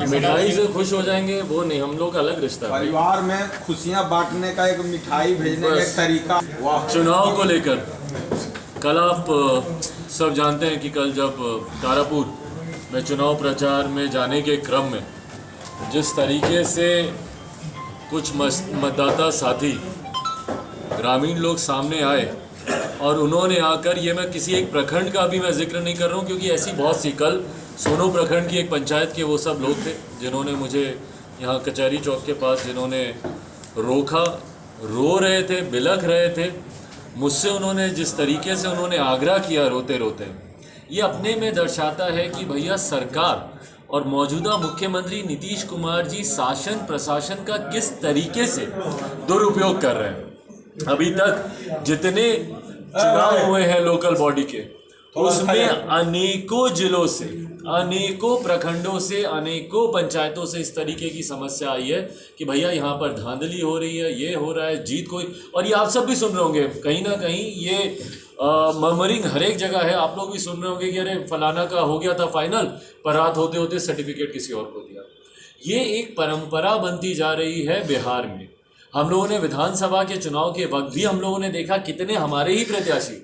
मिठाई से खुश हो जाएंगे वो नहीं, हम लोग का अलग रिश्ता है। परिवार में खुशियां बांटने का एक मिठाई भेजने का एक तरीका। चुनाव को लेकर कल आप सब जानते हैं कि कल जब तारापुर में चुनाव प्रचार में जाने के क्रम में जिस तरीके से कुछ मतदाता साथी ग्रामीण लोग सामने आए और उन्होंने आकर, ये मैं किसी एक प्रखंड का भी मैं जिक्र नहीं कर रहा हूँ क्योंकि ऐसी बहुत सी, कल सोनो प्रखंड की एक पंचायत के वो सब लोग थे जिन्होंने मुझे यहाँ कचहरी चौक के पास जिन्होंने रोका, रो रहे थे, बिलख रहे थे मुझसे। उन्होंने जिस तरीके से उन्होंने आग्रह किया रोते रोते, ये अपने में दर्शाता है कि भैया सरकार और मौजूदा मुख्यमंत्री नीतीश कुमार जी शासन प्रशासन का किस तरीके से दुरुपयोग कर रहे हैं। अभी तक जितने चुनाव हुए हैं लोकल बॉडी के, उसमें अनेकों जिलों से, अनेकों प्रखंडों से, अनेकों पंचायतों से इस तरीके की समस्या आई है कि भैया यहाँ पर धांधली हो रही है, ये हो रहा है, जीत कोई। और ये आप सब भी सुन रहे होंगे कहीं ना कहीं, ये मर्मरिंग हर एक जगह है। आप लोग भी सुन रहे होंगे कि अरे फलाना का हो गया था फाइनल, पर रात होते होते सर्टिफिकेट किसी और को दिया। ये एक परंपरा बनती जा रही है बिहार में। हम लोगों ने विधानसभा के चुनाव के वक्त भी हम लोगों ने देखा कितने हमारे ही प्रत्याशी,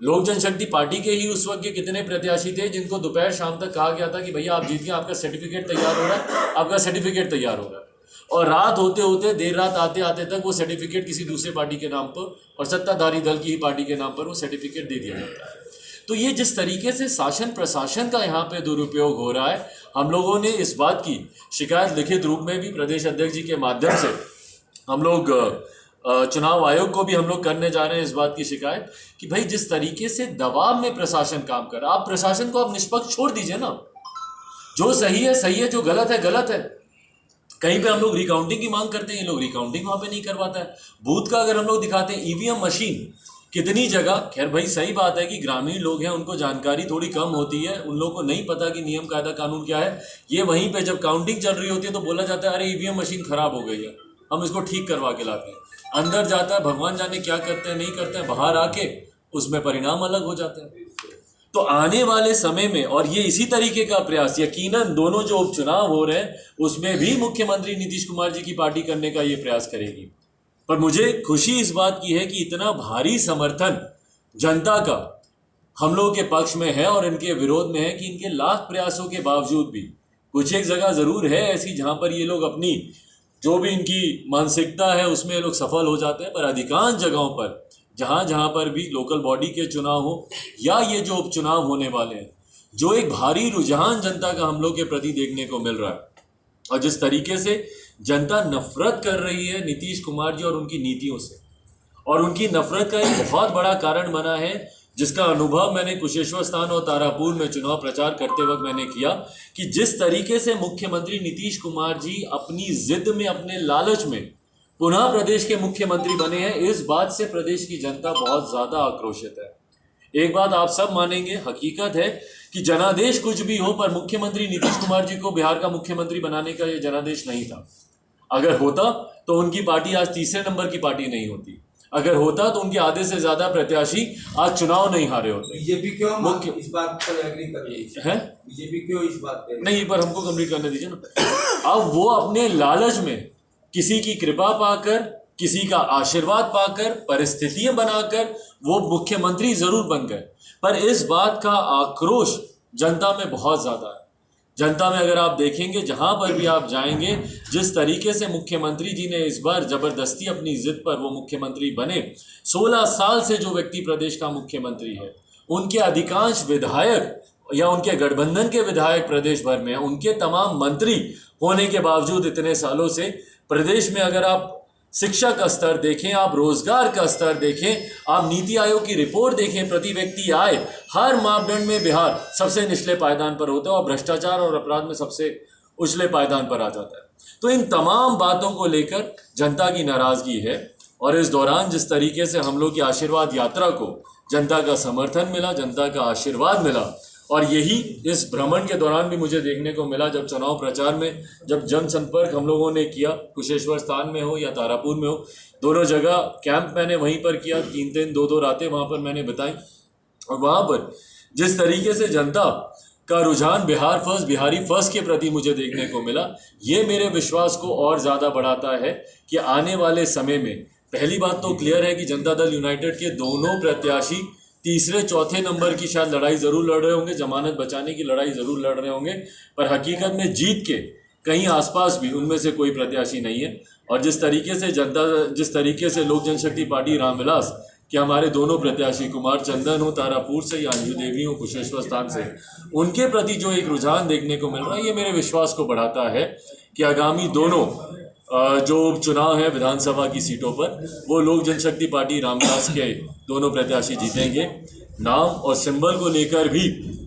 लोक जनशक्ति पार्टी के ही उस वक्त के कितने प्रत्याशी थे जिनको दोपहर शाम तक कहा गया था कि भैया आप जीत गए, आपका सर्टिफिकेट तैयार हो रहा है, आपका सर्टिफिकेट तैयार हो रहा है। और रात होते होते, देर रात आते आते तक वो सर्टिफिकेट किसी दूसरे पार्टी के नाम पर और सत्ताधारी दल की ही पार्टी के नाम पर वो सर्टिफिकेट दे दिया जाता है। तो ये जिस तरीके से शासन प्रशासन का यहाँ पे दुरुपयोग हो रहा है, हम लोगों ने इस बात की शिकायत लिखित रूप में भी प्रदेश अध्यक्ष जी के माध्यम से हम लोग चुनाव आयोग को भी हम लोग करने जा रहे हैं इस बात की शिकायत कि भाई जिस तरीके से दबाव में प्रशासन काम कर रहा है, आप प्रशासन को आप निष्पक्ष छोड़ दीजिए ना। जो सही है सही है, जो गलत है गलत है। कहीं पे हम लोग रिकाउंटिंग की मांग करते हैं, ये लोग रिकाउंटिंग वहां पे नहीं करवाता है। बूथ का अगर हम लोग दिखाते हैं, ईवीएम मशीन कितनी जगह, खैर भाई सही बात है कि ग्रामीण लोग हैं, उनको जानकारी थोड़ी कम होती है, उन लोगों को नहीं पता कि नियम कायदा कानून क्या है। ये वहीं पे जब काउंटिंग चल रही होती है तो बोला जाता है अरे ईवीएम मशीन खराब हो गई है, हम इसको ठीक करवा के लाते हैं। अंदर जाता है, भगवान जाने क्या करते हैं नहीं करते हैं, बाहर आके उसमें परिणाम अलग हो जाते हैं। तो आने वाले समय में, और ये इसी तरीके का प्रयास यकीनन दोनों जो उपचुनाव हो रहे हैं उसमें भी मुख्यमंत्री नीतीश कुमार जी की पार्टी करने का ये प्रयास करेगी। पर मुझे खुशी इस बात की है कि इतना भारी समर्थन जनता का हम लोगों के पक्ष में है और इनके विरोध में है कि इनके लाख प्रयासों के बावजूद भी कुछ एक जगह जरूर है ऐसी जहां पर ये लोग अपनी जो भी इनकी मानसिकता है उसमें ये लोग सफल हो जाते हैं। पर अधिकांश जगहों पर जहां पर भी लोकल बॉडी के चुनाव हो या ये जो उपचुनाव होने वाले हैं, जो एक भारी रुझान जनता का हम लोग के प्रति देखने को मिल रहा है और जिस तरीके से जनता नफरत कर रही है नीतीश कुमार जी और उनकी नीतियों से, और उनकी नफरत का एक बहुत बड़ा कारण बना है जिसका अनुभव मैंने कुशेश्वर स्थान और तारापुर में चुनाव प्रचार करते वक्त मैंने किया कि जिस तरीके से मुख्यमंत्री नीतीश कुमार जी अपनी जिद में, अपने लालच में पुनः प्रदेश के मुख्यमंत्री बने हैं, इस बात से प्रदेश की जनता बहुत ज्यादा आक्रोशित है। एक बात आप सब मानेंगे, हकीकत है कि जनादेश कुछ भी हो पर मुख्यमंत्री नीतीश कुमार जी को बिहार का मुख्यमंत्री बनाने का यह जनादेश नहीं था। अगर होता तो उनकी पार्टी आज तीसरे नंबर की पार्टी नहीं होती। अगर होता तो उनके आधे से ज्यादा प्रत्याशी आज चुनाव नहीं हारे होते। बीजेपी क्यों इस बात पर एग्री कर रही है? बीजेपी क्यों इस बात पे नहीं, पर हमको कंप्लीट करने दीजिए ना। अब वो अपने लालच में किसी की कृपा पाकर, किसी का आशीर्वाद पाकर, परिस्थितियां बनाकर वो मुख्यमंत्री जरूर बन गए, पर इस बात का आक्रोश जनता में बहुत ज्यादा है। जनता में अगर आप देखेंगे जहां पर भी आप जाएंगे, जिस तरीके से मुख्यमंत्री जी ने इस बार जबरदस्ती अपनी जिद पर वो मुख्यमंत्री बने, 16 साल से जो व्यक्ति प्रदेश का मुख्यमंत्री है, उनके अधिकांश विधायक या उनके गठबंधन के विधायक प्रदेश भर में, उनके तमाम मंत्री होने के बावजूद इतने सालों से प्रदेश में अगर आप शिक्षा का स्तर देखें, आप रोजगार का स्तर देखें, आप नीति आयोग की रिपोर्ट देखें, प्रति व्यक्ति आय, हर मापदंड में बिहार सबसे निचले पायदान पर होता है और भ्रष्टाचार और अपराध में सबसे उछले पायदान पर आ जाता है। तो इन तमाम बातों को लेकर जनता की नाराजगी है और इस दौरान जिस तरीके से हम लोग की आशीर्वाद यात्रा को जनता का समर्थन मिला, जनता का आशीर्वाद मिला, और यही इस भ्रमण के दौरान भी मुझे देखने को मिला जब चुनाव प्रचार में, जब जनसंपर्क हम लोगों ने किया, कुशेश्वर स्थान में हो या तारापुर में हो, दोनों जगह कैंप मैंने वहीं पर किया, 3 दिन 2 रातें वहां पर मैंने बिताई। और वहां पर जिस तरीके से जनता का रुझान बिहार फर्स्ट, बिहारी फर्स्ट के प्रति मुझे देखने को मिला, ये मेरे विश्वास को और ज़्यादा बढ़ाता है कि आने वाले समय में पहली बात तो क्लियर है कि जनता दल यूनाइटेड के दोनों प्रत्याशी तीसरे चौथे नंबर की शायद लड़ाई ज़रूर लड़ रहे होंगे, जमानत बचाने की लड़ाई ज़रूर लड़ रहे होंगे, पर हकीकत में जीत के कहीं आसपास भी उनमें से कोई प्रत्याशी नहीं है। और जिस तरीके से लोक जनशक्ति पार्टी रामविलास कि हमारे दोनों प्रत्याशी कुमार चंदन हो तारापुर से या अंजू देवी हो कुशेश्वर स्थान से, उनके प्रति जो एक रुझान देखने को मिल रहा है, ये मेरे विश्वास को बढ़ाता है कि आगामी दोनों जो चुनाव है विधानसभा की सीटों पर, वो लोक जनशक्ति पार्टी रामविलास के दोनों प्रत्याशी जीतेंगे। नाम और सिंबल को लेकर भी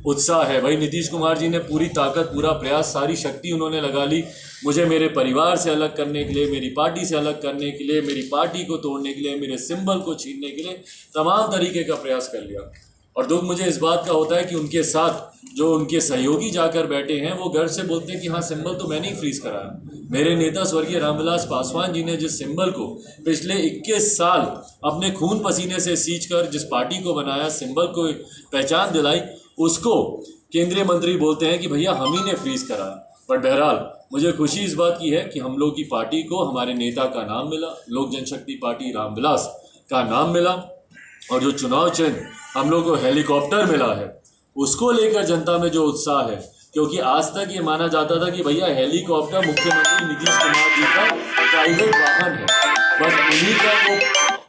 उत्साह है। भाई नीतीश कुमार जी ने पूरी ताकत, पूरा प्रयास, सारी शक्ति उन्होंने लगा ली मुझे मेरे परिवार से अलग करने के लिए, मेरी पार्टी से अलग करने के लिए, मेरी पार्टी को तोड़ने के लिए, मेरे सिंबल को छीनने के लिए तमाम तरीके का प्रयास कर लिया। और दुख मुझे इस बात का होता है कि उनके साथ जो उनके सहयोगी जाकर बैठे हैं वो गर्व से बोलते हैं कि हाँ, सिंबल तो मैंने ही फ्रीज कराया। मेरे नेता स्वर्गीय रामविलास पासवान जी ने जिस सिंबल को पिछले 21 साल अपने खून पसीने से सींच कर जिस पार्टी को बनाया, सिंबल को पहचान दिलाई, उसको केंद्रीय मंत्री बोलते हैं कि भैया हम ही ने फ्रीज कराया। पर बहरहाल मुझे खुशी इस बात की है कि हम लोग की पार्टी को हमारे नेता का नाम मिला, लोक जनशक्ति पार्टी रामविलास का नाम मिला, और जो चुनाव चिन्ह हम लोग को हेलीकॉप्टर मिला है उसको लेकर जनता में जो उत्साह है, क्योंकि आज तक ये माना जाता था कि भैया हेलीकॉप्टर मुख्यमंत्री नीतीश कुमार जी का प्राइवेट वाहन है, बस उन्हीं का वो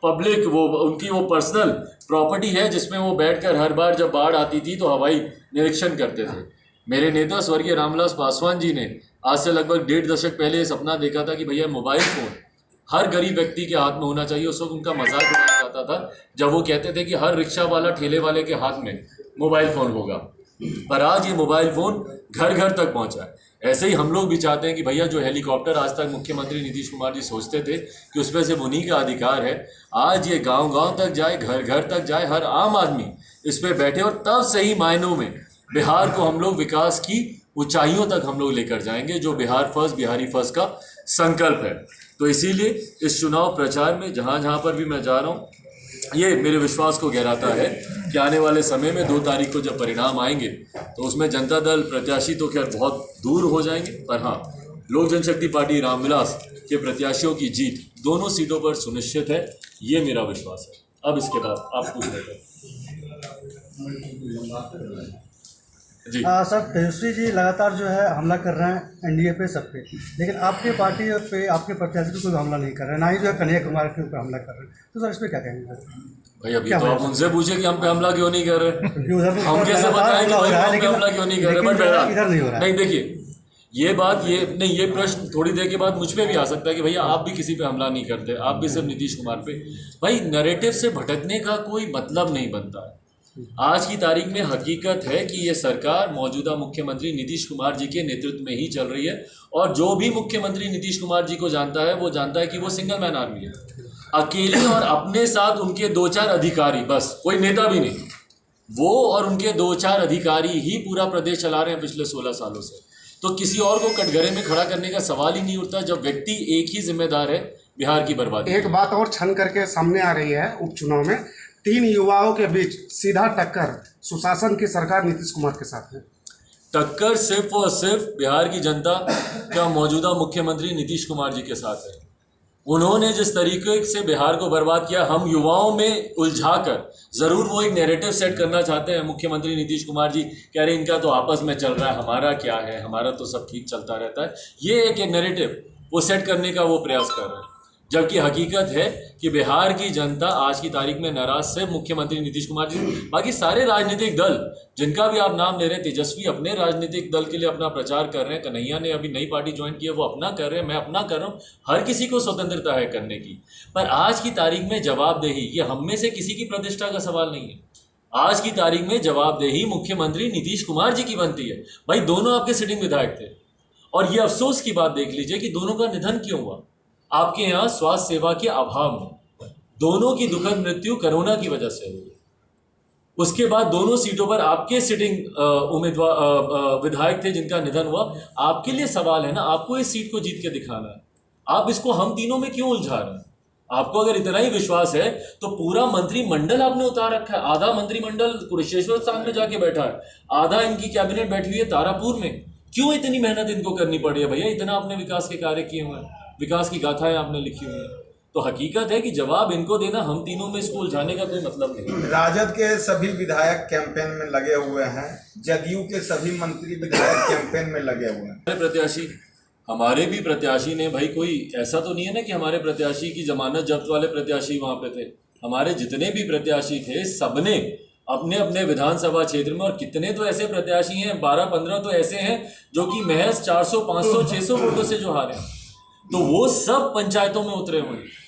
पब्लिक, वो उनकी वो पर्सनल प्रॉपर्टी है जिसमें वो बैठकर हर बार जब बाढ़ आती थी तो हवाई निरीक्षण करते थे। मेरे नेता स्वर्गीय रामविलास पासवान जी ने आज से लगभग 1.5 दशक पहले ये सपना देखा था कि भैया मोबाइल फ़ोन हर गरीब व्यक्ति के हाथ में होना चाहिए। उस वक्त उनका मजाक उड़ाया जाता था जब वो कहते थे कि हर रिक्शा वाला, ठेले वाले के हाथ में मोबाइल फ़ोन होगा, पर आज ये मोबाइल फ़ोन घर घर तक पहुंचा है। ऐसे ही हम लोग भी चाहते हैं कि भैया जो हेलीकॉप्टर आज तक मुख्यमंत्री नीतीश कुमार जी सोचते थे कि उसमें से उन्हीं का अधिकार है, आज ये गांव-गांव तक जाए, घर घर तक जाए, हर आम आदमी इस पर बैठे, और तब सही मायनों में बिहार को हम लोग विकास की ऊंचाइयों तक हम लोग लेकर जाएंगे, जो बिहार फर्स्ट, बिहारी फर्स्ट का संकल्प है। तो इसीलिए इस चुनाव प्रचार में जहाँ जहाँ पर भी मैं जा रहा हूँ, ये मेरे विश्वास को गहराता है कि आने वाले समय में 2 तारीख को जब परिणाम आएंगे तो उसमें जनता दल प्रत्याशी तो खैर बहुत दूर हो जाएंगे, पर हाँ, लोक जनशक्ति पार्टी रामविलास के प्रत्याशियों की जीत दोनों सीटों पर सुनिश्चित है, ये मेरा विश्वास है। अब इसके बाद आप पूछ रहे थे जी। सर, तेजस्वी जी लगातार जो है हमला कर रहे हैं एनडीए पे, सब पे, लेकिन आपके पार्टी पे, आपके प्रत्याशी पे कोई हमला नहीं कर रहे हैं, ना ही जो है कन्हैया कुमार के ऊपर हमला कर रहे हैं। तो सर इस पर क्या कहेंगे सर? भाई अभी तो आप उनसे पूछे कि हम पे हमला क्यों नहीं कर रहे, हम कैसे बताएं कि हम पे हमला क्यों नहीं कर रहे। बट इधर नहीं हो रहा है। नहीं, देखिए ये प्रश्न थोड़ी देर के बाद मुझ पे भी आ सकता है कि भैया आप भी किसी पे हमला नहीं करते, आप भी सिर्फ नीतीश कुमार पे। भाई नैरेटिव से भटकने का कोई मतलब नहीं बनता है। आज की तारीख में हकीकत है कि ये सरकार मौजूदा मुख्यमंत्री नीतीश कुमार जी के नेतृत्व में ही चल रही है, और जो भी मुख्यमंत्री नीतीश कुमार जी को जानता है वो जानता है कि वो सिंगल मैन आर्मी है, अकेले, और अपने साथ उनके 2-4 अधिकारी, बस कोई नेता भी नहीं, वो और उनके 2-4 अधिकारी ही पूरा प्रदेश चला रहे हैं पिछले 16 सालों से। तो किसी और को कटघरे में खड़ा करने का सवाल ही नहीं उठता जब व्यक्ति एक ही जिम्मेदार है बिहार की बर्बादी। एक बात और छन करके सामने आ रही है, उपचुनाव में 3 युवाओं के बीच सीधा टक्कर सुशासन की सरकार नीतीश कुमार के साथ है। टक्कर सिर्फ और सिर्फ बिहार की जनता का मौजूदा मुख्यमंत्री नीतीश कुमार जी के साथ है। उन्होंने जिस तरीके से बिहार को बर्बाद किया, हम युवाओं में उलझा कर ज़रूर वो एक नैरेटिव सेट करना चाहते हैं। मुख्यमंत्री नीतीश कुमार जी कह रहे हैं इनका तो आपस में चल रहा है, हमारा क्या है, हमारा तो सब ठीक चलता रहता है। ये एक नैरेटिव वो सेट करने का वो प्रयास कर रहे हैं, जबकि हकीकत है कि बिहार की जनता आज की तारीख में नाराज से मुख्यमंत्री नीतीश कुमार जी, बाकी सारे राजनीतिक दल जिनका भी आप नाम ले रहे हैं, तेजस्वी अपने राजनीतिक दल के लिए अपना प्रचार कर रहे हैं, कन्हैया ने अभी नई पार्टी ज्वाइन की है वो अपना कर रहे हैं, मैं अपना कर रहा हूँ, हर किसी को स्वतंत्रता है करने की। पर आज की तारीख में जवाबदेही ये हम में से किसी की प्रतिष्ठा का सवाल नहीं है। आज की तारीख में जवाबदेही मुख्यमंत्री नीतीश कुमार जी की बनती है। भाई दोनों आपके सिटिंग विधायक थे, और ये अफसोस की बात देख लीजिए कि दोनों का निधन क्यों हुआ। आपके यहाँ स्वास्थ्य सेवा के अभाव में दोनों की दुखद मृत्यु कोरोना की वजह से हुई। उसके बाद दोनों सीटों पर आपके सिटिंग उम्मीदवार विधायक थे जिनका निधन हुआ। आपके लिए सवाल है ना, आपको इस सीट को जीत के दिखाना है, आप इसको हम तीनों में क्यों उलझा रहे हैं? आपको अगर इतना ही विश्वास है तो पूरा मंत्रिमंडल आपने उतार रखा है। आधा मंत्रिमंडल कुशेश्वर स्थान में जाके बैठा है, आधा इनकी कैबिनेट बैठी हुई है तारापुर में। क्यों इतनी मेहनत इनको करनी पड़ी है भैया? इतना आपने विकास के कार्य किए हुए हैं, विकास की गाथाएं आपने लिखी हुई हैं। तो हकीकत है कि जवाब इनको देना, हम तीनों में स्कूल जाने का कोई मतलब नहीं। राजद के सभी विधायक कैंपेन में लगे हुए हैं, जदयू के सभी मंत्री विधायक कैंपेन में लगे हुए हैं। प्रत्याशी, हमारे भी प्रत्याशी ने भाई, कोई ऐसा तो नहीं है ना कि हमारे प्रत्याशी की जमानत जब्त वाले प्रत्याशी वहां पे थे। हमारे जितने भी प्रत्याशी थे सबने अपने अपने विधानसभा क्षेत्र में, और कितने तो ऐसे प्रत्याशी हैं, 12-15 तो ऐसे हैं जो कि महज 400, 500, 600 वोटों से जो हारे, तो वो सब पंचायतों में उतरे हुए हैं।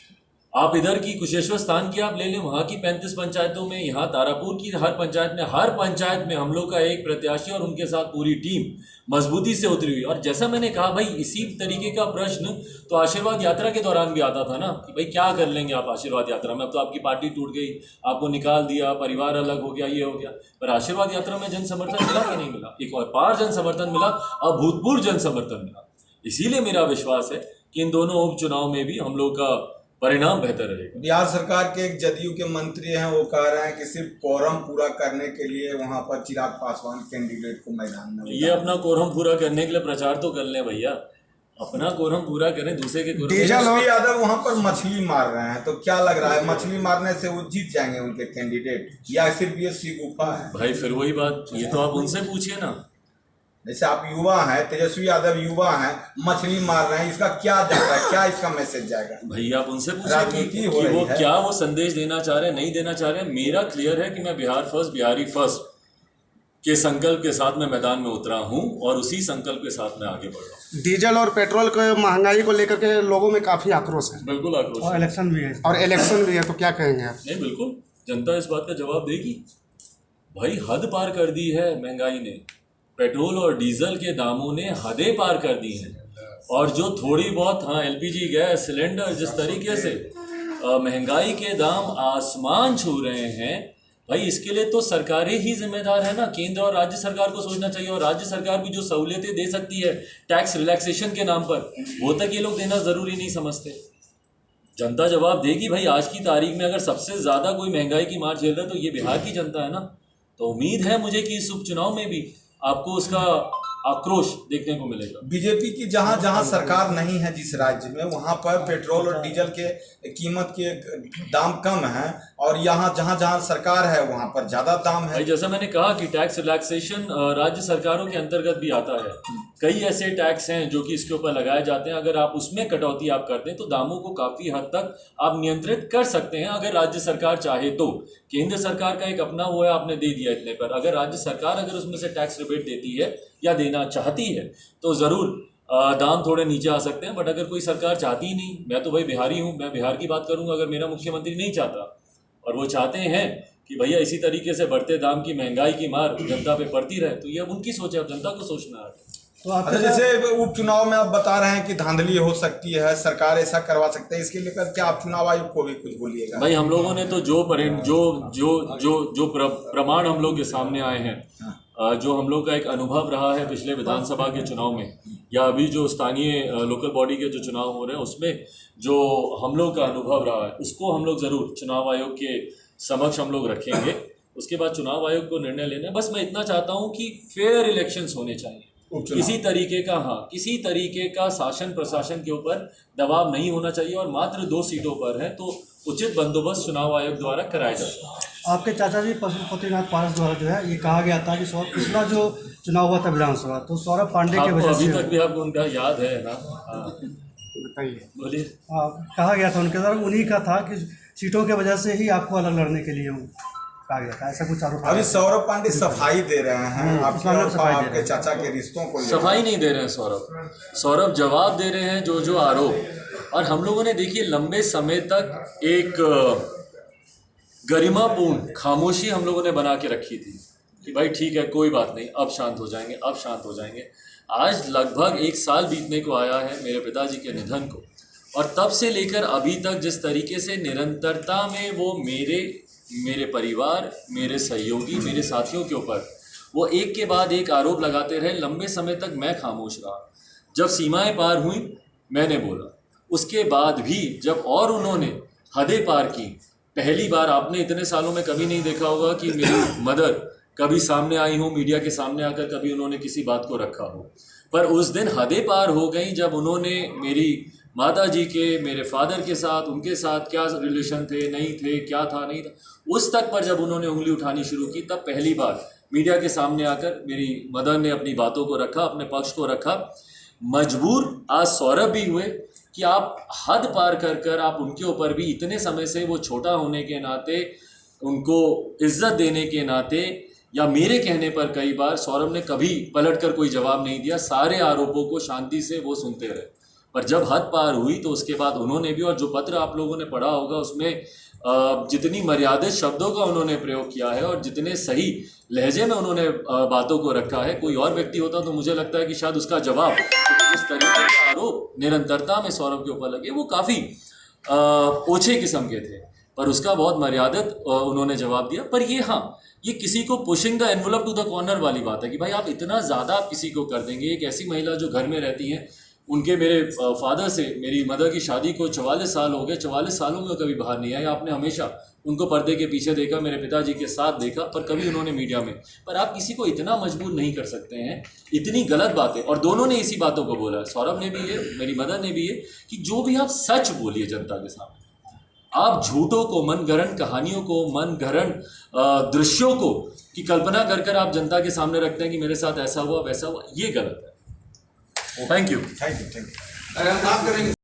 आप इधर की कुशेश्वर स्थान की आप ले लें, वहाँ की 35 पंचायतों में, यहाँ तारापुर की हर पंचायत में हम लोग का एक प्रत्याशी और उनके साथ पूरी टीम मजबूती से उतरी हुई। और जैसा मैंने कहा भाई, इसी तरीके का प्रश्न तो आशीर्वाद यात्रा के दौरान भी आता था ना कि भाई क्या कर लेंगे आप आशीर्वाद यात्रा में, अब तो आपकी पार्टी टूट गई, आपको निकाल दिया, परिवार अलग हो गया, ये हो गया। पर आशीर्वाद यात्रा में जन समर्थन मिला कि नहीं मिला? एक और पार जन समर्थन मिला, अभूतपूर्व जन समर्थन मिला। इसीलिए मेरा विश्वास है कि इन दोनों उपचुनाव में भी हम लोग का परिणाम बेहतर रहेगा। बिहार सरकार के एक जदयू के मंत्री हैं, वो कह रहे हैं कि सिर्फ कोरम पूरा करने के लिए वहां पर चिराग पासवान कैंडिडेट को मैदान में ये अपना कोरम पूरा करने के लिए प्रचार तो कर लें भैया, अपना कोरम पूरा करें, दूसरे के कोरम। तेजस्वी यादव वहां पर मछली मार रहे हैं, तो क्या लग रहा है मछली मारने से वो जीत जाएंगे उनके कैंडिडेट, या सिर्फ ये गुफा है? भाई फिर वही बात, ये तो आप उनसे पूछिए ना। जैसे आप युवा हैं, तेजस्वी यादव युवा हैं, मछली मार रहे हैं, इसका क्या जाता है, क्या इसका मैसेज जाएगा? भैया आप उनसे पूछिए कि वो क्या वो संदेश देना चाह रहे हैं, नहीं देना चाह रहे हैं। मेरा क्लियर है कि मैं बिहार फर्स्ट, बिहारी फर्स्ट के संकल्प के साथ मैं मैदान में उतरा हूं और उसी संकल्प के साथ मैं आगे बढ़ रहा हूं। डीजल और पेट्रोल के महंगाई को लेकर के लोगों में काफी आक्रोश है। बिल्कुल आक्रोश, और इलेक्शन भी है, तो क्या कहेंगे आप? नहीं, बिल्कुल जनता इस बात का जवाब देगी। भाई हद पार कर दी है महंगाई ने, पेट्रोल और डीजल के दामों ने हदें पार कर दी हैं। और जो थोड़ी बहुत, हाँ, एलपीजी गैस सिलेंडर जिस तरीके से महंगाई के दाम आसमान छू रहे हैं, भाई इसके लिए तो सरकारें ही जिम्मेदार है ना। केंद्र और राज्य सरकार को सोचना चाहिए, और राज्य सरकार भी जो सहूलियतें दे सकती है टैक्स रिलैक्सेशन के नाम पर, वो तक ये लोग देना ज़रूरी नहीं समझते। जनता जवाब देगी भाई। आज की तारीख में अगर सबसे ज़्यादा कोई महंगाई की मार झेल रहा है तो ये बिहार की जनता है ना। तो उम्मीद है मुझे कि इस उपचुनाव में भी आपको उसका आक्रोश देखने को मिलेगा। बीजेपी की जहां जहां सरकार नहीं है जिस राज्य में, वहां पर पेट्रोल और डीजल के कीमत के दाम कम है, और यहाँ जहां जहां सरकार है वहां पर ज्यादा दाम है। भाई जैसा मैंने कहा कि टैक्स रिलैक्सेशन राज्य सरकारों के अंतर्गत भी आता है। कई ऐसे टैक्स हैं जो कि इसके ऊपर लगाए जाते हैं। अगर आप उसमें कटौती आप कर दें तो दामों को काफ़ी हद तक आप नियंत्रित कर सकते हैं, अगर राज्य सरकार चाहे तो। केंद्र सरकार का एक अपना वो है, आपने दे दिया इतने पर। अगर राज्य सरकार अगर उसमें से टैक्स रिबेट देती है या देना चाहती है तो ज़रूर दाम थोड़े नीचे आ सकते हैं। बट अगर कोई सरकार चाहती ही नहीं, मैं तो भाई बिहारी हूँ, मैं बिहार की बात करूँगा। अगर मेरा मुख्यमंत्री नहीं चाहता और वो चाहते हैं कि भैया इसी तरीके से बढ़ते दाम की, महंगाई की मार जनता पे पड़ती रहे, तो ये अब उनकी सोच है, अब जनता को सोचना है। तो आपके जैसे उपचुनाव में आप बता रहे हैं कि धांधली हो सकती है, सरकार ऐसा करवा सकते हैं, इसके लेकर क्या आप चुनाव आयोग को भी कुछ बोलिएगा? भाई हम लोगों ने तो जो प्रमाण हम लोग के सामने आए हैं, जो हम लोग का एक अनुभव रहा है पिछले विधानसभा के चुनाव में, या अभी जो स्थानीय लोकल बॉडी के जो चुनाव हो रहे हैं उसमें जो हम लोग का अनुभव रहा है, उसको हम लोग ज़रूर चुनाव आयोग के समक्ष हम लोग रखेंगे। उसके बाद चुनाव आयोग को निर्णय लेना है। बस मैं इतना चाहता हूँ कि फेयर इलेक्शंस होने चाहिए। किसी तरीके का शासन प्रशासन के ऊपर दबाव नहीं होना चाहिए, और मात्र 2 सीटों पर है तो उचित बंदोबस्त चुनाव आयोग द्वारा कराया जा सकता है। आपके चाचा जी पशुपतिनाथ पारस द्वारा जो है ये कहा गया था कि पिछला जो चुनाव हुआ था विधानसभा, तो सौरभ पांडे के वजह से अभी तक भी आपको उनका याद है ना? बताइए, बोलिए। कहा गया था उनके द्वारा, उन्हीं का था कि सीटों की वजह से ही आपको अलग लड़ने के लिए कहा गया था, ऐसा कुछ आरोप। अभी सौरभ पांडे सफाई दे रहे हैं आपके चाचा के रिश्तों को। सफाई नहीं दे रहे हैं सौरभ जवाब दे रहे हैं जो आरोप। और हम लोगों ने देखिए लंबे समय तक एक गरिमापूर्ण खामोशी हम लोगों ने बना के रखी थी कि भाई ठीक है, कोई बात नहीं, अब शांत हो जाएंगे। आज लगभग 1 साल बीतने को आया है मेरे पिताजी के निधन को, और तब से लेकर अभी तक जिस तरीके से निरंतरता में वो मेरे परिवार, मेरे सहयोगी, मेरे साथियों के ऊपर वो एक के बाद एक आरोप लगाते रहे, लंबे समय तक मैं खामोश रहा। जब सीमाएं पार हुई मैंने बोला, उसके बाद भी जब और उन्होंने हदें पार की। पहली बार आपने इतने सालों में कभी नहीं देखा होगा कि मेरी मदर कभी सामने आई हो, मीडिया के सामने आकर कभी उन्होंने किसी बात को रखा हो। पर उस दिन हदें पार हो गई जब उन्होंने मेरी माता जी के, मेरे फादर के साथ, उनके साथ क्या रिलेशन थे, नहीं थे, क्या था, नहीं था, उस तक पर जब उन्होंने उंगली उठानी शुरू की, तब पहली बार मीडिया के सामने आकर मेरी मदर ने अपनी बातों को रखा, अपने पक्ष को रखा। मजबूर आज सौरभ भी हुए कि आप हद पार कर कर आप उनके ऊपर भी इतने समय से, वो छोटा होने के नाते, उनको इज्जत देने के नाते, या मेरे कहने पर कई बार सौरभ ने कभी पलट कर कोई जवाब नहीं दिया। सारे आरोपों को शांति से वो सुनते रहे। पर जब हद पार हुई तो उसके बाद उन्होंने भी, और जो पत्र आप लोगों ने पढ़ा होगा उसमें जितनी मर्यादित शब्दों का उन्होंने प्रयोग किया है और जितने सही लहजे में उन्होंने बातों को रखा है, कोई और व्यक्ति होता तो मुझे लगता है कि शायद उसका जवाब, जिस तरीके के आरोप निरंतरता में सौरभ के ऊपर लगे, वो काफ़ी ओछे किस्म के थे। पर उसका बहुत मर्यादित उन्होंने जवाब दिया। पर ये, हाँ, ये किसी को pushing the envelope to the corner वाली बात है कि भाई आप इतना ज़्यादा आप किसी को कर देंगे। एक ऐसी महिला जो घर में रहती हैं, उनके, मेरे फादर से मेरी मदर की शादी को 44 साल हो गए, 44 सालों में कभी बाहर नहीं आए। आपने हमेशा उनको पर्दे के पीछे देखा, मेरे पिताजी के साथ देखा, पर कभी उन्होंने मीडिया में। पर आप किसी को इतना मजबूर नहीं कर सकते हैं, इतनी गलत बातें। और दोनों ने इसी बातों को बोला है, सौरभ ने भी ये, मेरी मदर ने भी ये, कि जो भी आप सच बोलिए जनता के सामने, आप झूठों को, मनगढ़ंत कहानियों को, मनगढ़ंत दृश्यों को की कल्पना कर कर आप जनता के सामने रखते हैं कि मेरे साथ ऐसा हुआ, वैसा हुआ, ये गलत है। Thank you. Thank you. अगर हम बात करेंगे